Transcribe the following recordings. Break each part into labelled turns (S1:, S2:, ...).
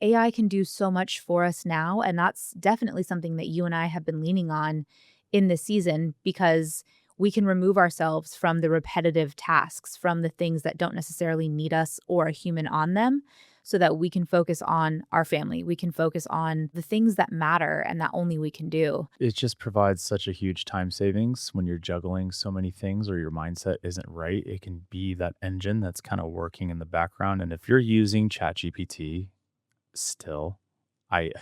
S1: AI can do so much for us now, and that's definitely something that you and I have been leaning on in this season because we can remove ourselves from the repetitive tasks, from the things that don't necessarily need us or a human on them, so that we can focus on our family. We can focus on the things that matter and that only we can do.
S2: It just provides such a huge time savings when you're juggling so many things or your mindset isn't right. It can be that engine that's kind of working in the background. And if you're using ChatGPT still, I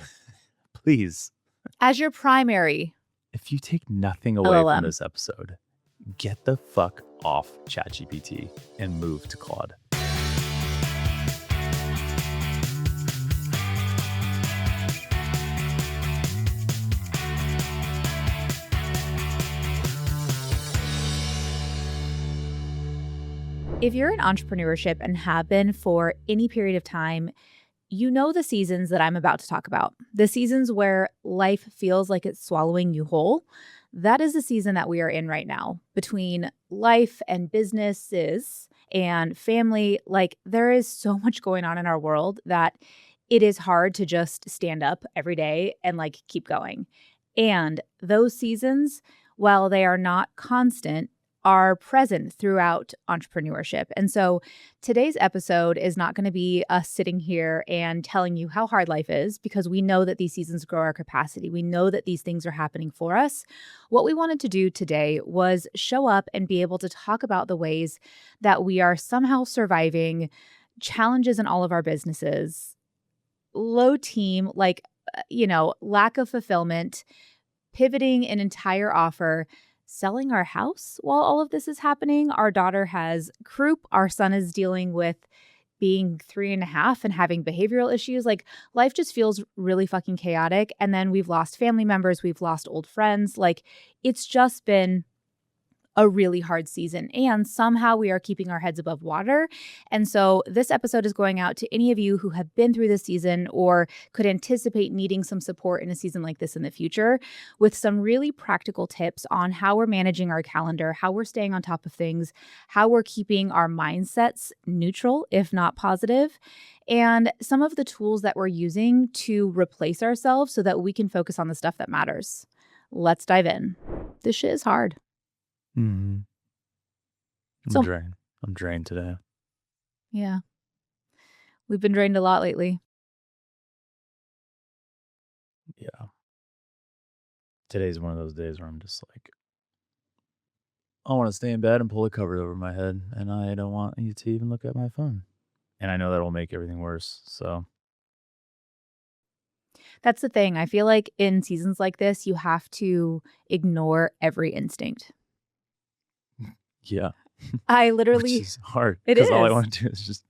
S2: please,
S1: As your primary
S2: if you take nothing away from
S1: LLM.
S2: this episode, get the fuck off ChatGPT and move to Claude.
S1: If you're in entrepreneurship and have been for any period of time, you know the seasons that I'm about to talk about. The seasons where life feels like it's swallowing you whole. That is the season that we are in right now. Between life and businesses and family, like there is so much going on in our world that it is hard to just stand up every day and like keep going. And those seasons, while they are not constant, are present throughout entrepreneurship. And so today's episode is not going to be us sitting here and telling you how hard life is because we know that these seasons grow our capacity. We know that these things are happening for us. What we wanted to do today was show up and be able to talk about the ways that we are somehow surviving challenges in all of our businesses, low team, lack of fulfillment, pivoting an entire offer, selling our house while all of this is happening. Our daughter has croup. Our son is dealing with being 3.5 and having behavioral issues. Like life just feels really fucking chaotic. And then we've lost family members. We've lost old friends. Like it's just been a really hard season, and somehow we are keeping our heads above water. And so this episode is going out to any of you who have been through this season or could anticipate needing some support in a season like this in the future, with some really practical tips on how we're managing our calendar, how we're staying on top of things, how we're keeping our mindsets neutral, if not positive, and some of the tools that we're using to replace ourselves so that we can focus on the stuff that matters. Let's dive in. This shit is hard.
S2: Mm-hmm.
S1: So-
S2: I'm drained today.
S1: Yeah. We've been drained a lot lately.
S2: Yeah. Today's one of those days where I'm just like, I want to stay in bed and pull the covers over my head, and I don't want you to even look at my phone. And I know that'll make everything worse. So
S1: That's the thing. I feel like in seasons like this, you have to ignore every instinct.
S2: yeah.
S1: I
S2: Which
S1: literally,
S2: is hard
S1: it
S2: because all I
S1: is.
S2: want to do is just,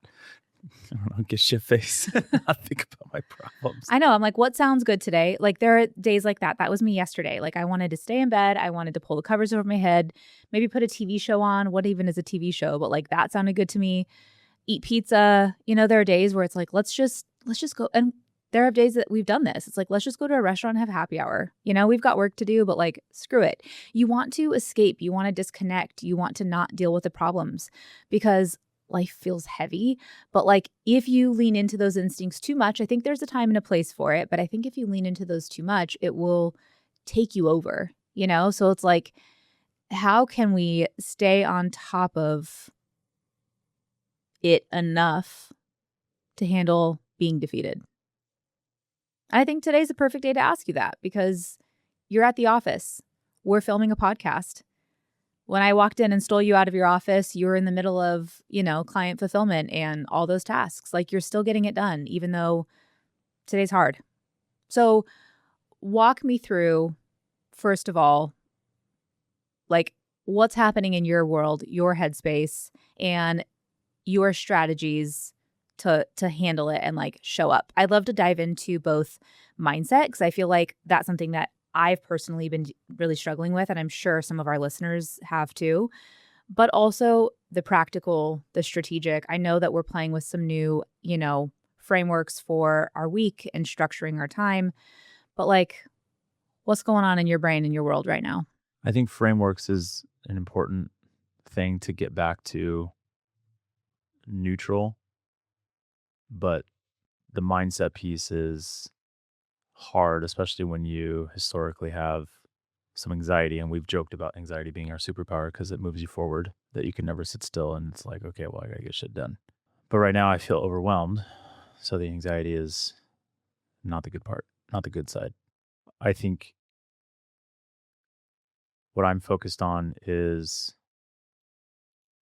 S2: I don't know, get shit faced and not think about my problems.
S1: I know. I'm like, what sounds good today? Like there are days like that. That was me yesterday. Like I wanted to stay in bed. I wanted to pull the covers over my head, maybe put a TV show on. What even is a TV show? But like that sounded good to me. Eat pizza. You know, there are days where it's like, let's just go. And there are days that we've done this. It's like, let's just go to a restaurant and have happy hour. You know, we've got work to do, but like, screw it. You want to escape. You want to disconnect. You want to not deal with the problems because life feels heavy. But like, if you lean into those instincts too much, I think there's a time and a place for it. But I think if you lean into those too much, it will take you over, you know? So it's like, how can we stay on top of it enough to handle being defeated? I think today's a perfect day to ask you that because you're at the office. We're filming a podcast. When I walked in and stole you out of your office, you were in the middle of, client fulfillment and all those tasks. Like you're still getting it done, even though today's hard. So walk me through, first of all, like what's happening in your world, your headspace, and your strategies to handle it and like show up. I'd love to dive into both mindset because I feel like that's something that I've personally been really struggling with, and I'm sure some of our listeners have too, but also the practical, the strategic. I know that we're playing with some new, frameworks for our week and structuring our time, but like what's going on in your brain and your world right now?
S2: I think frameworks is an important thing to get back to neutral, but the mindset piece is hard, especially when you historically have some anxiety. And we've joked about anxiety being our superpower because it moves you forward, that you can never sit still. And it's like, okay, well, I got to get shit done. But right now I feel overwhelmed. So the anxiety is not the good part, not the good side. I think what I'm focused on is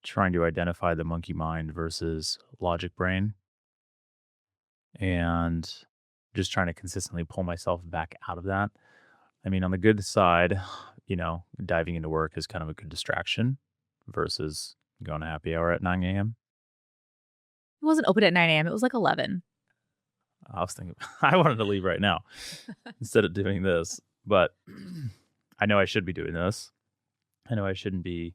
S2: trying to identify the monkey mind versus logic brain and just trying to consistently pull myself back out of that. I mean, on the good side, diving into work is kind of a good distraction versus going to happy hour at 9 a.m.
S1: It wasn't open at 9 a.m. It was like 11.
S2: I was thinking, I wanted to leave right now instead of doing this, but I know I should be doing this. I know I shouldn't be.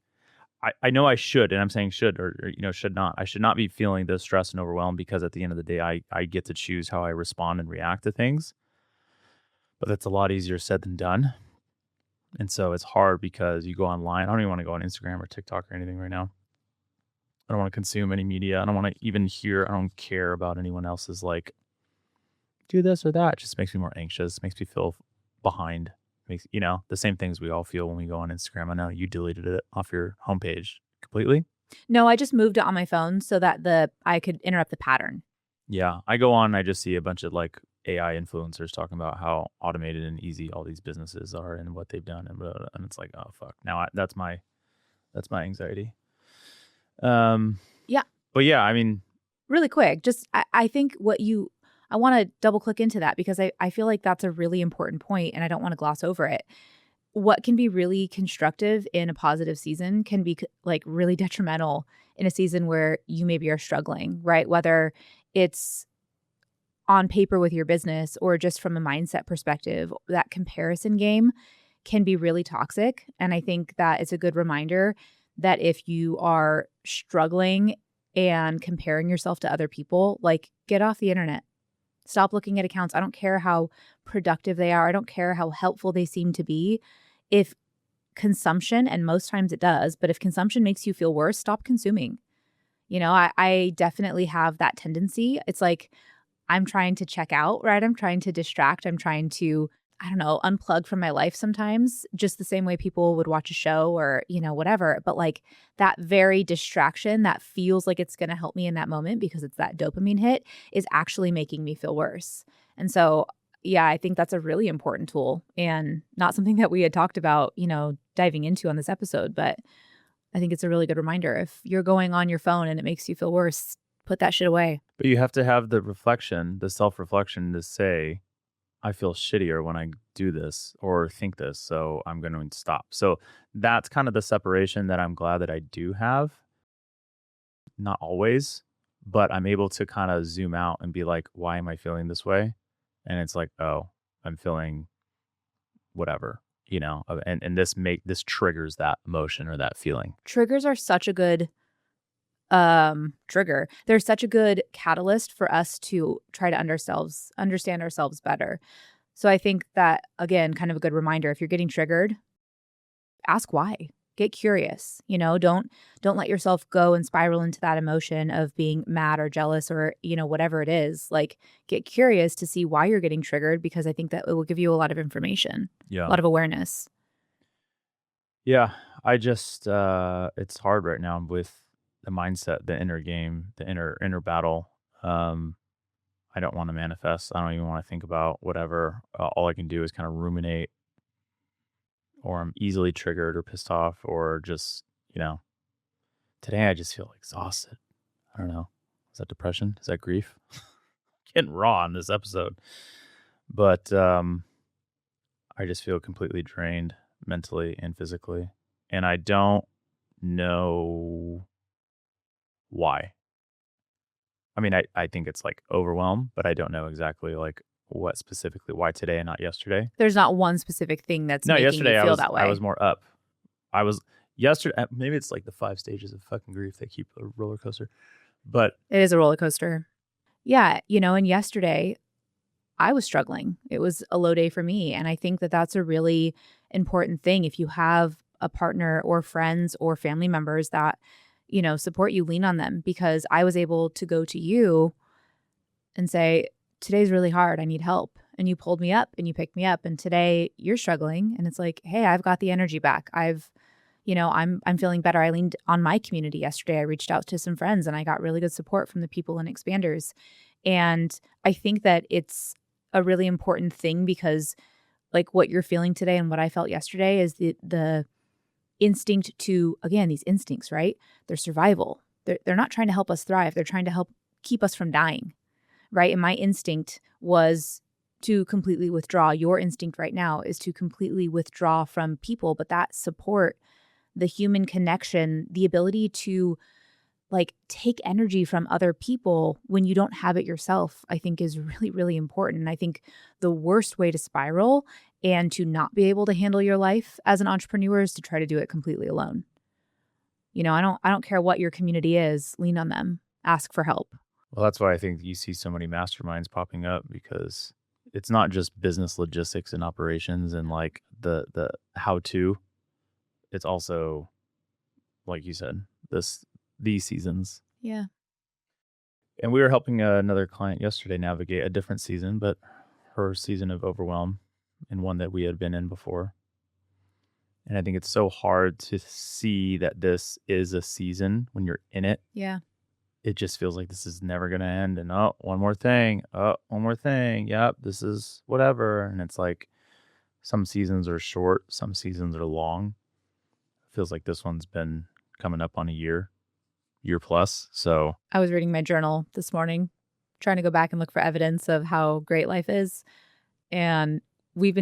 S2: I know I should, and I'm saying should or should not. I should not be feeling this stress and overwhelmed because at the end of the day, I get to choose how I respond and react to things. But that's a lot easier said than done. And so it's hard because you go online. I don't even want to go on Instagram or TikTok or anything right now. I don't want to consume any media. I don't want to even hear. I don't care about anyone else's like, do this or that. It just makes me more anxious. Makes me feel behind. Makes the same things we all feel when we go on Instagram. I know you deleted it off your homepage completely.
S1: No, I just moved it on my phone so that I could interrupt the pattern.
S2: Yeah, I go on. I just see a bunch of like AI influencers talking about how automated and easy all these businesses are and what they've done and blah, blah, blah, and it's like, oh fuck. Now that's my anxiety.
S1: Yeah.
S2: But yeah, I mean,
S1: Really quick, just I think I want to double click into that because I feel like that's a really important point and I don't want to gloss over it. What can be really constructive in a positive season can be like really detrimental in a season where you maybe are struggling, right? Whether it's on paper with your business or just from a mindset perspective, that comparison game can be really toxic. And I think that it's a good reminder that if you are struggling and comparing yourself to other people, like get off the internet. Stop looking at accounts. I don't care how productive they are. I don't care how helpful they seem to be. If consumption, and most times it does, but if consumption makes you feel worse, stop consuming. I definitely have that tendency. It's like I'm trying to check out, right? I'm trying to distract. I'm trying to, I don't know, unplug from my life sometimes, just the same way people would watch a show or, whatever. But like that very distraction that feels like it's going to help me in that moment because it's that dopamine hit is actually making me feel worse. And so, yeah, I think that's a really important tool and not something that we had talked about, diving into on this episode. But I think it's a really good reminder. If you're going on your phone and it makes you feel worse, put that shit away.
S2: but you have to have the reflection, the self-reflection to say, I feel shittier when I do this or think this, so I'm going to stop. So that's kind of the separation that I'm glad that I do have. Not always, but I'm able to kind of zoom out and be like, why am I feeling this way? And it's like, oh, I'm feeling whatever, and this triggers that emotion or that feeling.
S1: Triggers are such a good trigger. They're such a good catalyst for us to try to understand ourselves better. So I think that, again, kind of a good reminder, if you're getting triggered, ask why. Get curious. Don't let yourself go and spiral into that emotion of being mad or jealous or, whatever it is. Like, get curious to see why you're getting triggered, because I think that it will give you a lot of information,
S2: Yeah.
S1: a lot of awareness.
S2: Yeah. I just it's hard right now with the mindset, the inner game, the inner battle. I don't want to manifest. I don't even want to think about whatever. All I can do is kind of ruminate, or I'm easily triggered or pissed off, or just, today I just feel exhausted. I don't know. Is that depression? Is that grief? Getting raw in this episode. But I just feel completely drained mentally and physically. And I don't know why. I mean, I think it's like overwhelm, but I don't know exactly like what specifically, why today and not yesterday.
S1: There's not one specific thing that's
S2: No,
S1: making
S2: yesterday
S1: you feel that way.
S2: I was more up. I was yesterday. Maybe it's like the 5 stages of fucking grief. They keep a roller coaster, but
S1: It is a roller coaster. Yeah, and yesterday I was struggling. It was a low day for me, and I think that that's a really important thing. If you have a partner or friends or family members that support you, lean on them, because I was able to go to you and say, today's really hard. I need help. And you pulled me up and you picked me up. And today you're struggling. And it's like, hey, I've got the energy back. I'm feeling better. I leaned on my community yesterday. I reached out to some friends and I got really good support from the people in Expanders. And I think that it's a really important thing because like what you're feeling today and what I felt yesterday is the instinct to, again, these instincts, right? They're survival. They're not trying to help us thrive. They're trying to help keep us from dying, right? And my instinct was to completely withdraw. Your instinct right now is to completely withdraw from people, but that support, the human connection, the ability to like take energy from other people when you don't have it yourself, I think is really, really important. And I think the worst way to spiral and to not be able to handle your life as an entrepreneur is to try to do it completely alone. I don't care what your community is, lean on them, ask for help.
S2: Well, that's why I think you see so many masterminds popping up because it's not just business logistics and operations and like the how to. It's also, like you said, these seasons.
S1: Yeah.
S2: And we were helping another client yesterday navigate a different season, but her season of overwhelm and one that we had been in before. And I think it's so hard to see that this is a season when you're in it.
S1: Yeah.
S2: It just feels like this is never going to end. And oh, one more thing. Oh, one more thing. Yep, this is whatever. And it's like some seasons are short, some seasons are long. Feels like this one's been coming up on a year plus. So
S1: I was reading my journal this morning, trying to go back and look for evidence of how great life is. And I've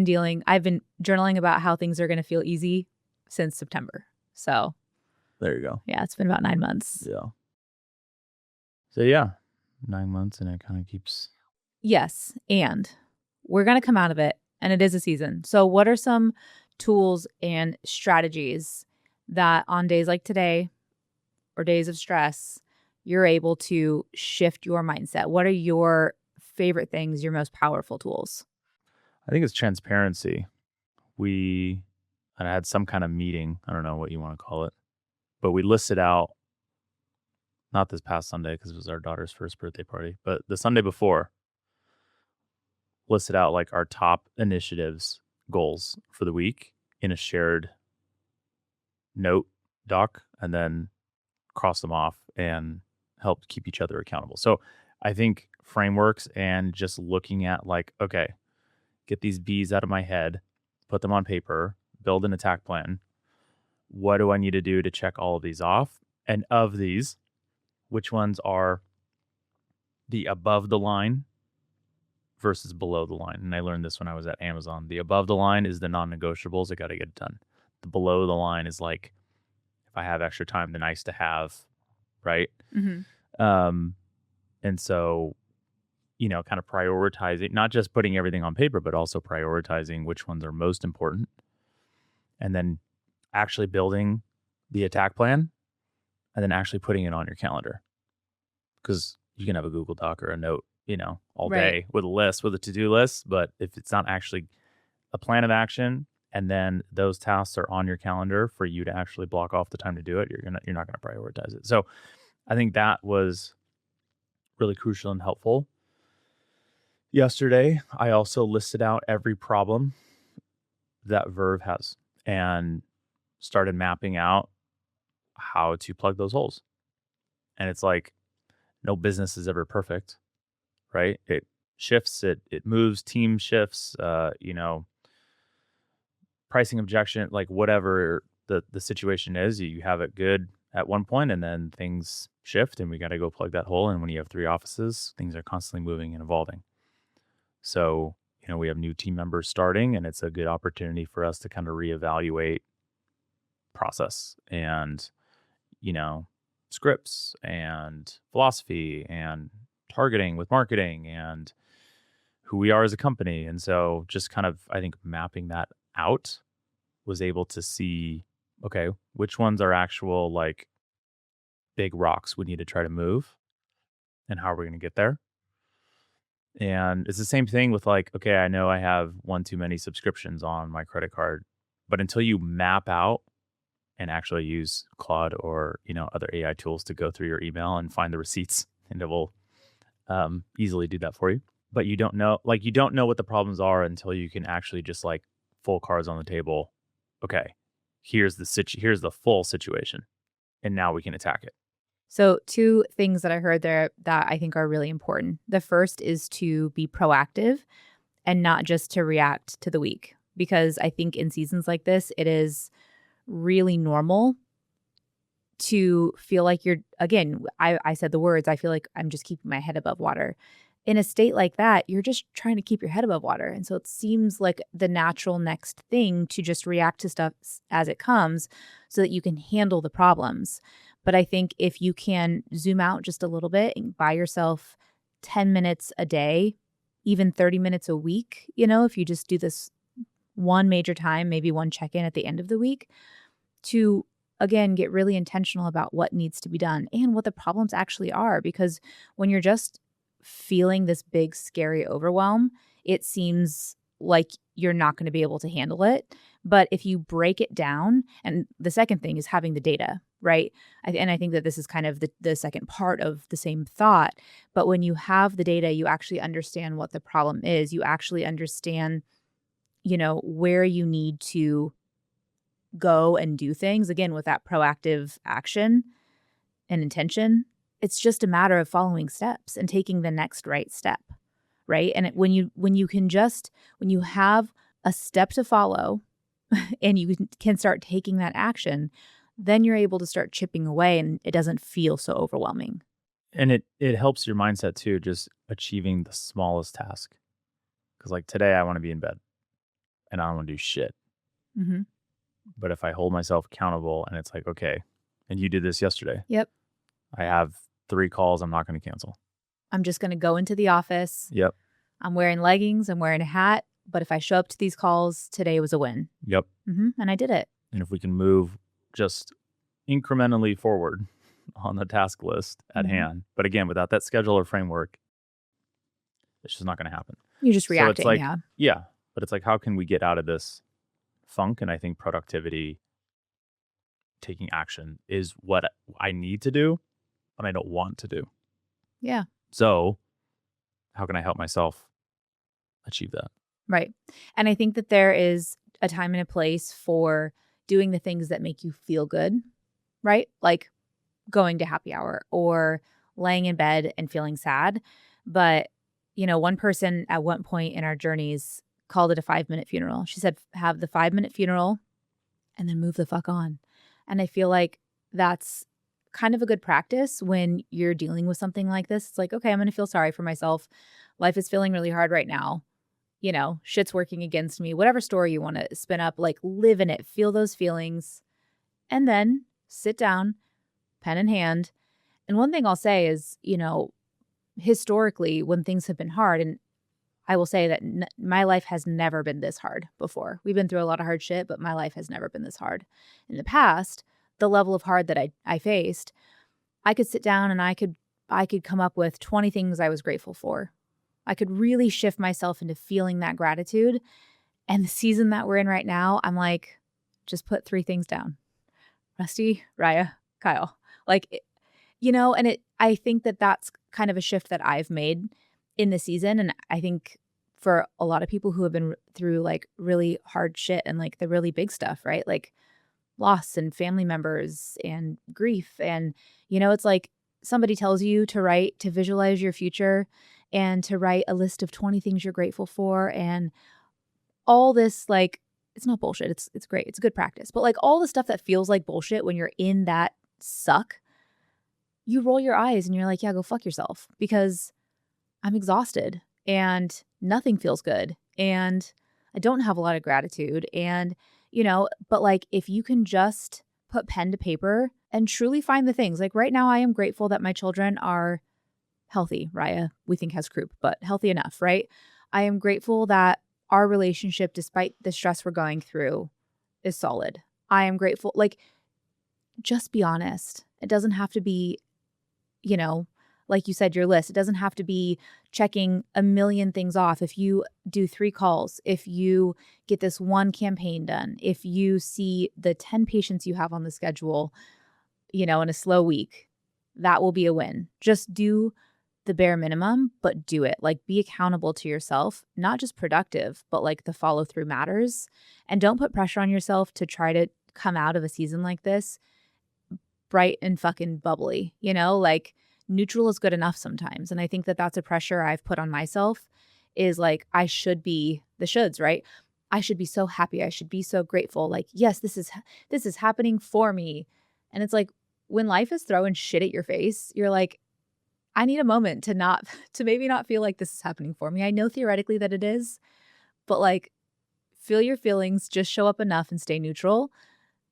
S1: been journaling about how things are going to feel easy since September. So
S2: there you go.
S1: yeah, it's been about 9 months.
S2: Yeah. So yeah, 9 months and it kind of keeps.
S1: Yes. And we're going to come out of it and it is a season. So what are some tools and strategies that on days like today or days of stress, you're able to shift your mindset? What are your favorite things, your most powerful tools?
S2: I think it's transparency. I had some kind of meeting. I don't know what you want to call it, but we listed out, not this past Sunday because it was our daughter's first birthday party, but the Sunday before, listed out like our top initiatives, goals for the week in a shared note doc, and then cross them off and help keep each other accountable. So I think frameworks and just looking at like, okay, get these B's out of my head, put them on paper, build an attack plan. What do I need to do to check all of these off? And of these, which ones are the above the line versus below the line? And I learned this when I was at Amazon. The above the line is the non-negotiables. I got to get it done. The below the line is like, if I have extra time, the nice to have, right?
S1: Mm-hmm.
S2: And so, kind of prioritizing, not just putting everything on paper, but also prioritizing which ones are most important. And then actually building the attack plan and then actually putting it on your calendar. Because you can have a Google Doc or a note, all
S1: Right.
S2: day with a list, with a to-do list. But if it's not actually a plan of action and then those tasks are on your calendar for you to actually block off the time to do it, you're not going to prioritize it. So I think that was really crucial and helpful. Yesterday, I also listed out every problem that Verve has and started mapping out how to plug those holes. And it's like, no business is ever perfect, right? It shifts, it moves, team shifts, pricing objection, like whatever the situation is, you have it good at one point and then things shift and we got to go plug that hole. And when you have 3 offices, things are constantly moving and evolving. So, we have new team members starting and it's a good opportunity for us to kind of reevaluate process and, scripts and philosophy and targeting with marketing and who we are as a company. And so just kind of, I think, mapping that out, was able to see, okay, which ones are actual like big rocks we need to try to move and how are we going to get there? And it's the same thing with like, okay, I know I have one too many subscriptions on my credit card, but until you map out and actually use Claude or, other AI tools to go through your email and find the receipts, and it will easily do that for you. but you don't know what the problems are until you can actually just like full cards on the table. Okay, here's the full situation, and now we can attack it.
S1: So, two things that I heard there that I think are really important. The first is to be proactive and not just to react to the week, because I think in seasons like this, it is really normal to feel like you're, again, I said the words, I feel like I'm just keeping my head above water. In a state like that, you're just trying to keep your head above water. And so it seems like the natural next thing to just react to stuff as it comes so that you can handle the problems. But I think if you can zoom out just a little bit and buy yourself 10 minutes a day, even 30 minutes a week, if you just do this one major time, maybe one check in at the end of the week, to again get really intentional about what needs to be done and what the problems actually are. Because when you're just feeling this big, scary overwhelm, it seems like you're not going to be able to handle it. But if you break it down, and the second thing is having the data, right? And I think that this is kind of the second part of the same thought. But when you have the data, you actually understand what the problem is. You actually understand, where you need to go and do things, again, with that proactive action and intention. It's just a matter of following steps and taking the next right step, right? And when you have a step to follow and you can start taking that action, then you're able to start chipping away and it doesn't feel so overwhelming.
S2: And it helps your mindset too, just achieving the smallest task. Because like today, I want to be in bed and I don't want to do shit.
S1: Mhm.
S2: But if I hold myself accountable and it's like, okay, and you did this yesterday,
S1: Yep.
S2: I have 3 calls I'm not going to cancel.
S1: I'm just going to go into the office.
S2: Yep.
S1: I'm wearing leggings, I'm wearing a hat, but if I show up to these calls, today was a win.
S2: Yep.
S1: And I did it.
S2: And if we can move just incrementally forward on the task list at
S1: Mhm.
S2: hand, but again, without that schedule or framework, it's just not going to happen.
S1: You're just
S2: So it's
S1: reacting,
S2: like,
S1: yeah.
S2: yeah, but it's like, how can we get out of this funk? And I think productivity, taking action is what I need to do, but I don't want to do.
S1: Yeah.
S2: So how can I help myself achieve that?
S1: Right. And I think that there is a time and a place for doing the things that make you feel good, right? Like going to happy hour or laying in bed and feeling sad. But, one person at one point in our journeys called it a 5-minute funeral. She said, have the 5-minute funeral and then move the fuck on. And I feel like that's kind of a good practice when you're dealing with something like this. It's like, okay, I'm going to feel sorry for myself. Life is feeling really hard right now. Shit's working against me. Whatever story you want to spin up, like live in it, feel those feelings, and then sit down, pen in hand. And one thing I'll say is, historically, when things have been hard, and I will say that my life has never been this hard before. We've been through a lot of hard shit, but my life has never been this hard. In the past, the level of hard that I faced, I could sit down and I could come up with 20 things I was grateful for. I could really shift myself into feeling that gratitude. And the season that we're in right now, I'm like, just put 3 things down. Rusty, Raya, Kyle. Like, I think that that's kind of a shift that I've made in the season. And I think for a lot of people who have been through like really hard shit and like the really big stuff, right? Like loss and family members and grief. And, it's like somebody tells you to visualize your future and to write a list of 20 things you're grateful for. And all this, like, it's not bullshit. It's great. It's a good practice. But like all the stuff that feels like bullshit when you're in that suck, you roll your eyes and you're like, yeah, go fuck yourself because I'm exhausted and nothing feels good. And I don't have a lot of gratitude. And, but like if you can just put pen to paper and truly find the things, like right now, I am grateful that my children are healthy. Raya, we think has croup, but healthy enough, right? I am grateful that our relationship, despite the stress we're going through, is solid. I am grateful. Like, just be honest. It doesn't have to be, you know, like you said, your list. It doesn't have to be checking a million things off. If you do 3 calls, if you get this one campaign done, if you see the 10 patients you have on the schedule, in a slow week, that will be a win. Just do the bare minimum, but do it. Like, be accountable to yourself, not just productive, but like the follow through matters. And don't put pressure on yourself to try to come out of a season like this bright and fucking bubbly, like neutral is good enough sometimes. And I think that that's a pressure I've put on myself is like, I should be the shoulds, right? I should be so happy. I should be so grateful. Like, yes, this is happening for me. And it's like when life is throwing shit at your face, you're like, I need a moment to not to maybe not feel like this is happening for me. I know theoretically that it is, but like feel your feelings, just show up enough and stay neutral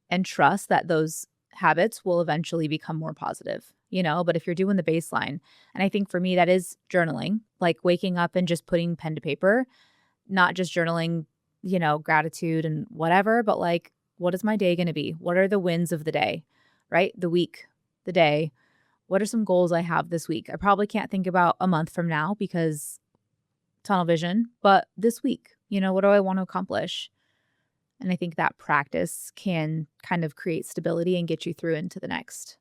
S1: and trust that those habits will eventually become more positive, But if you're doing the baseline, and I think for me, that is journaling, like waking up and just putting pen to paper, not just journaling, gratitude and whatever, but like, what is my day going to be? What are the wins of the day, right? The week, the day. What are some goals I have this week? I probably can't think about a month from now because tunnel vision, but this week, what do I want to accomplish? And I think that practice can kind of create stability and get you through into the next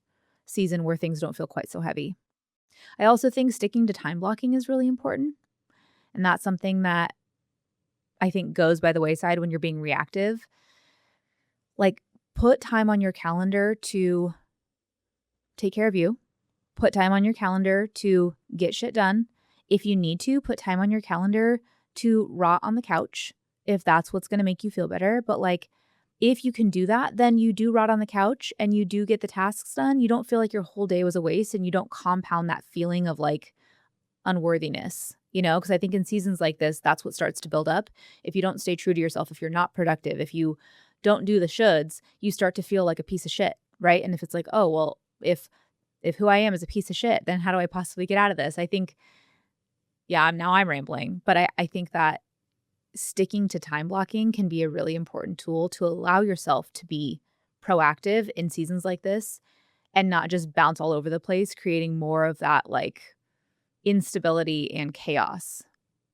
S1: season where things don't feel quite so heavy. I also think sticking to time blocking is really important. And that's something that I think goes by the wayside when you're being reactive. Like, put time on your calendar to take care of you, put time on your calendar to get shit done. If you need to, put time on your calendar to rot on the couch if that's what's going to make you feel better. But like, if you can do that, then you do rot on the couch and you do get the tasks done. You don't feel like your whole day was a waste and you don't compound that feeling of like unworthiness, because I think in seasons like this, that's what starts to build up. If you don't stay true to yourself, if you're not productive, if you don't do the shoulds, you start to feel like a piece of shit, right? And if it's like, oh, well, if who I am is a piece of shit, then how do I possibly get out of this? I think, yeah, now I'm rambling, but I think that sticking to time blocking can be a really important tool to allow yourself to be proactive in seasons like this and not just bounce all over the place, creating more of that like instability and chaos.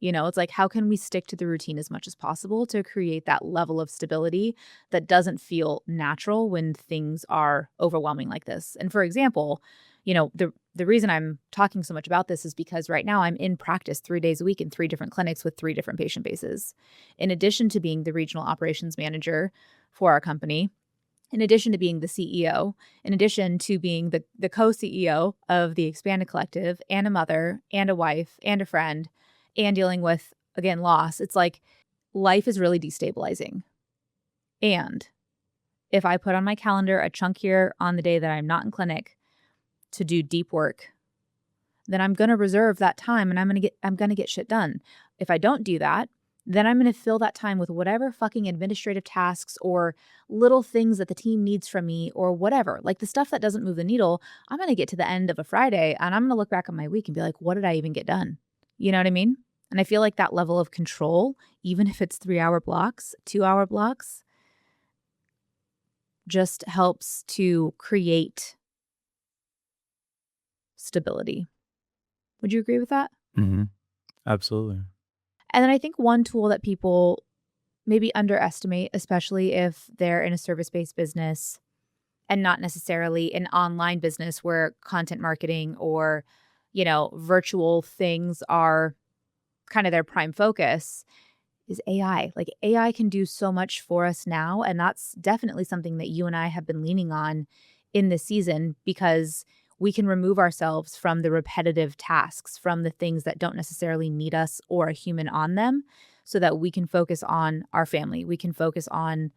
S1: It's like, how can we stick to the routine as much as possible to create that level of stability that doesn't feel natural when things are overwhelming like this? And for example, the reason I'm talking so much about this is because right now I'm in practice 3 days a week in 3 different clinics with 3 different patient bases. In addition to being the regional operations manager for our company, in addition to being the CEO, in addition to being the co-CEO of the Expanded Collective and a mother and a wife and a friend and dealing with, again, loss, it's like life is really destabilizing. And if I put on my calendar a chunk here on the day that I'm not in clinic to do deep work, then I'm going to reserve that time and I'm going to get shit done. If I don't do that, then I'm going to fill that time with whatever fucking administrative tasks or little things that the team needs from me or whatever. Like the stuff that doesn't move the needle, I'm going to get to the end of a Friday and I'm going to look back on my week and be like, what did I even get done? You know what I mean? And I feel like that level of control, even if it's 3-hour blocks, 2-hour blocks, just helps to create stability. Would you agree with that?
S2: Mm-hmm. Absolutely.
S1: And then I think one tool that people maybe underestimate, especially if they're in a service-based business and not necessarily an online business where content marketing or, virtual things are kind of their prime focus, is AI. Like AI can do so much for us now. And that's definitely something that you and I have been leaning on in this season because we can remove ourselves from the repetitive tasks, from the things that don't necessarily need us or a human on them, so that we can focus on our family. We can focus on,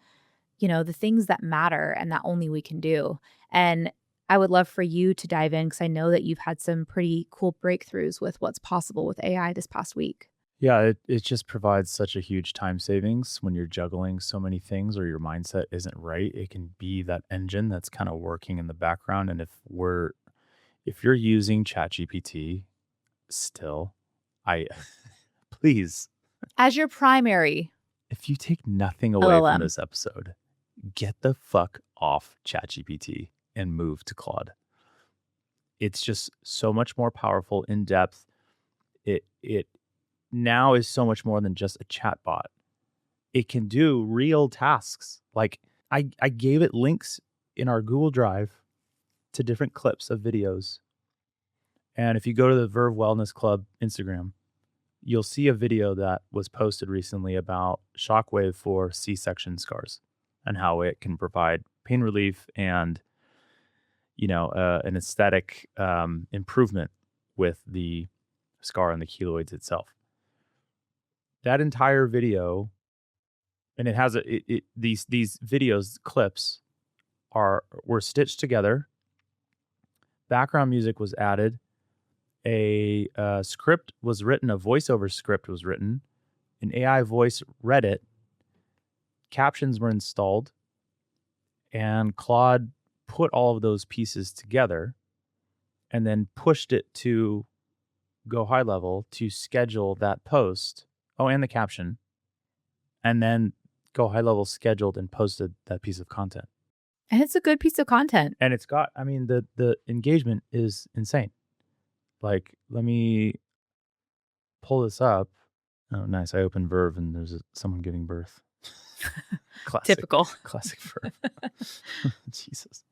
S1: the things that matter and that only we can do. And I would love for you to dive in because I know that you've had some pretty cool breakthroughs with what's possible with AI this past week.
S2: Yeah, it just provides such a huge time savings when you're juggling so many things or your mindset isn't right. It can be that engine that's kind of working in the background. And if you're using ChatGPT still, I please,
S1: As your primary
S2: if you take nothing away from
S1: LLM.
S2: this episode, get the fuck off ChatGPT and move to Claude. It's just so much more powerful, in depth. It now is so much more than just a chatbot. It can do real tasks. Like I gave it links in our Google Drive to different clips of videos. And if you go to the Verve Wellness Club Instagram, you'll see a video that was posted recently about Shockwave for C-section scars and how it can provide pain relief and, an aesthetic improvement with the scar and the keloids itself. That entire video, and it has these videos clips were stitched together. Background music was added. A script was written, a voiceover script was written, an AI voice read it, captions were installed, and Claude put all of those pieces together and then pushed it to Go High Level to schedule that post. Oh, and the caption. And then Go High Level scheduled and posted that piece of content.
S1: And it's a good piece of content.
S2: And it's got, the engagement is insane. Like, let me pull this up. Oh, nice. I opened Verve and there's someone giving birth. Classic.
S1: Typical.
S2: Classic Verve. Jesus.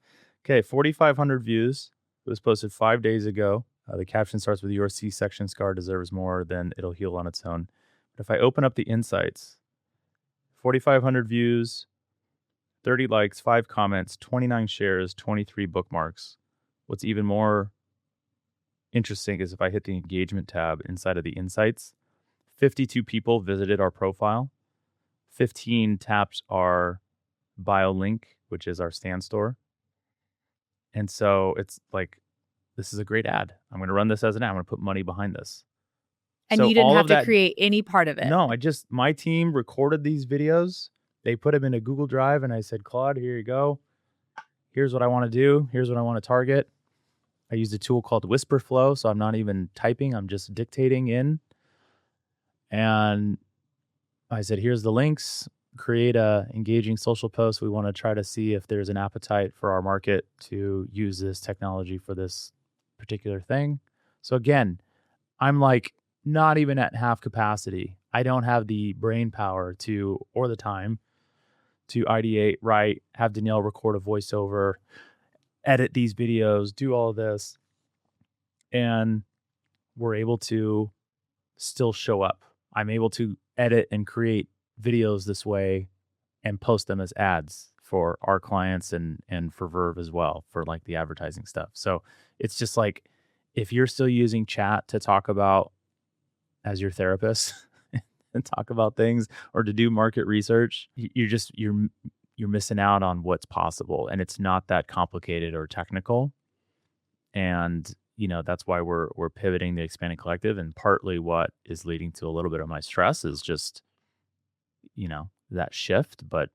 S2: Okay, 4,500 views. It was posted 5 days ago. The caption starts with, "Your C-section scar deserves more than it'll heal on its own." But if I open up the insights, 4,500 views, 30 likes, 5 comments, 29 shares, 23 bookmarks. What's even more interesting is if I hit the engagement tab inside of the insights, 52 people visited our profile. 15 tapped our bio link, which is our stand store. And so it's like, this is a great ad. I'm going to run this as an ad. I'm going to put money behind this.
S1: And
S2: So
S1: you didn't
S2: all
S1: have
S2: of
S1: to
S2: that,
S1: create any part of it.
S2: No, my team recorded these videos. They put them in a Google Drive and I said, Claude, here you go. Here's what I want to do. Here's what I want to target. I used a tool called Whisper Flow. So I'm not even typing. I'm just dictating in. And I said, here's the links. Create a engaging social post. We want to try to see if there's an appetite for our market to use this technology for this particular thing. So again, I'm like not even at half capacity. I don't have the brain power or the time to ideate, write, have Danielle record a voiceover, edit these videos, do all of this. And we're able to still show up. I'm able to edit and create videos this way and post them as ads for our clients and for Verve as well, for like the advertising stuff. So it's just like, if you're still using chat to talk about as your therapist and talk about things or to do market research, you're missing out on what's possible. And it's not that complicated or technical. And that's why we're pivoting the Expanded Collective. And partly what is leading to a little bit of my stress is just, that shift. But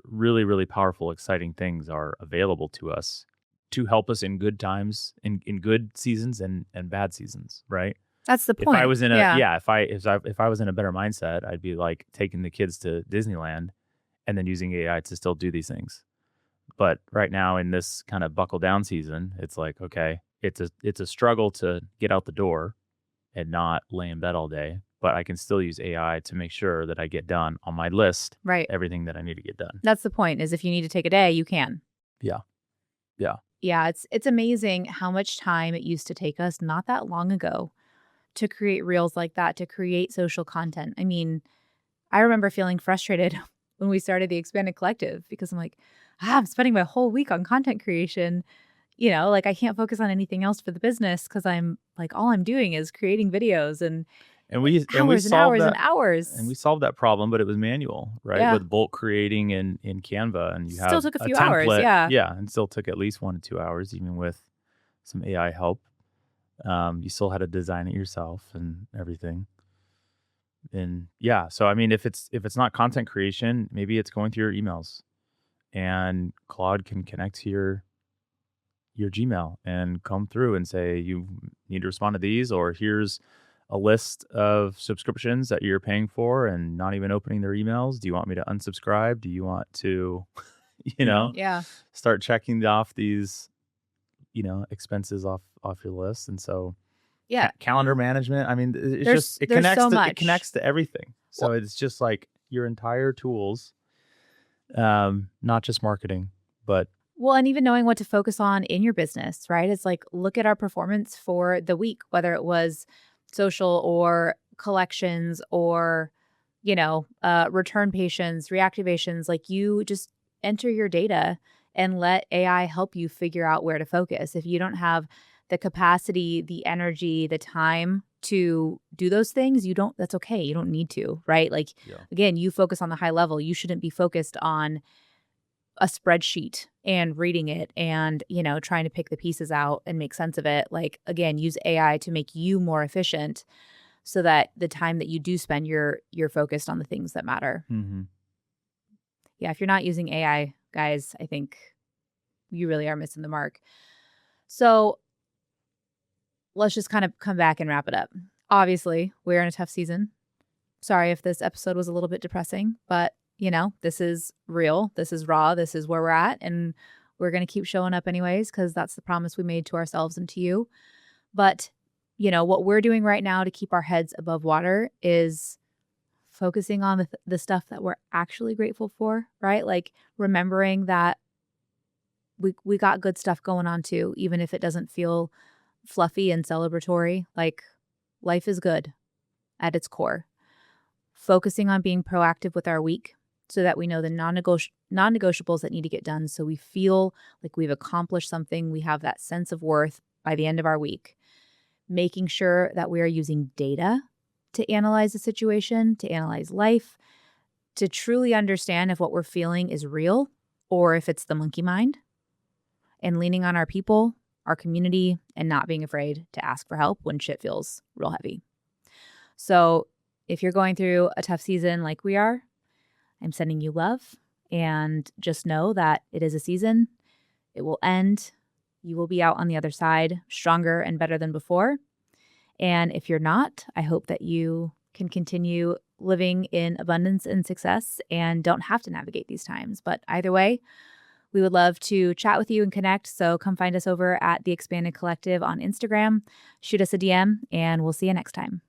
S2: really, really powerful, exciting things are available to us to help us in good times, in good seasons and bad seasons, right?
S1: That's the point.
S2: If I was in if I was in a better mindset, I'd be like taking the kids to Disneyland and then using AI to still do these things. But right now in this kind of buckle down season, it's like, okay, it's a struggle to get out the door and not lay in bed all day, but I can still use AI to make sure that I get done on my list,
S1: right?
S2: Everything that I need to get done.
S1: That's the point, is if you need to take a day, you can.
S2: Yeah.
S1: Yeah, it's amazing how much time it used to take us not that long ago to create reels like that, to create social content. I mean, I remember feeling frustrated when we started the Expanded Collective because I'm like, I'm spending my whole week on content creation. Like I can't focus on anything else for the business because I'm like, all I'm doing is creating videos and we solved
S2: that problem, but it was manual, right?
S1: Yeah.
S2: With bulk creating in Canva, and you
S1: still took a few
S2: template,
S1: hours,
S2: yeah, and still took at least 1 to 2 hours, even with some AI help. You still had to design it yourself and everything. And yeah, so I mean, if it's not content creation, maybe it's going through your emails, and Claude can connect to your Gmail and come through and say, you need to respond to these, or here's a list of subscriptions that you're paying for and not even opening their emails. Do you want me to unsubscribe? Do you want to, start checking off these, expenses off your list? And so, calendar management. I mean, it connects to everything. So it's just like your entire tools, not just marketing, but
S1: Well, and even knowing what to focus on in your business, right? It's like, look at our performance for the week, whether it was social or collections or, return patients, reactivations. Like, you just enter your data and let AI help you figure out where to focus. If you don't have the capacity, the energy, the time to do those things, that's okay. You don't need to, right? Like,
S2: Yeah.
S1: again, you focus on the high level. You shouldn't be focused on a spreadsheet and reading it and, trying to pick the pieces out and make sense of it. Like, again, use AI to make you more efficient so that the time that you do spend, you're focused on the things that matter.
S2: Mhm.
S1: Yeah, if you're not using AI, guys, I think you really are missing the mark. So, let's just kind of come back and wrap it up. Obviously, we're in a tough season. Sorry if this episode was a little bit depressing, but this is real. This is raw. This is where we're at. And we're going to keep showing up anyways, because that's the promise we made to ourselves and to you. But, what we're doing right now to keep our heads above water is focusing on the stuff that we're actually grateful for, right? Like, remembering that we got good stuff going on too, even if it doesn't feel fluffy and celebratory. Like, life is good at its core. Focusing on being proactive with our week so that we know the non-negotiables that need to get done, so we feel like we've accomplished something. We have that sense of worth by the end of our week. Making sure that we are using data to analyze the situation, to analyze life, to truly understand if what we're feeling is real or if it's the monkey mind, and leaning on our people, our community, and not being afraid to ask for help when shit feels real heavy. So if you're going through a tough season like we are, I'm sending you love, and just know that it is a season. It will end. You will be out on the other side stronger and better than before. And if you're not, I hope that you can continue living in abundance and success and don't have to navigate these times. But either way, we would love to chat with you and connect. So come find us over at The Expanded Collective on Instagram. Shoot us a DM, and we'll see you next time.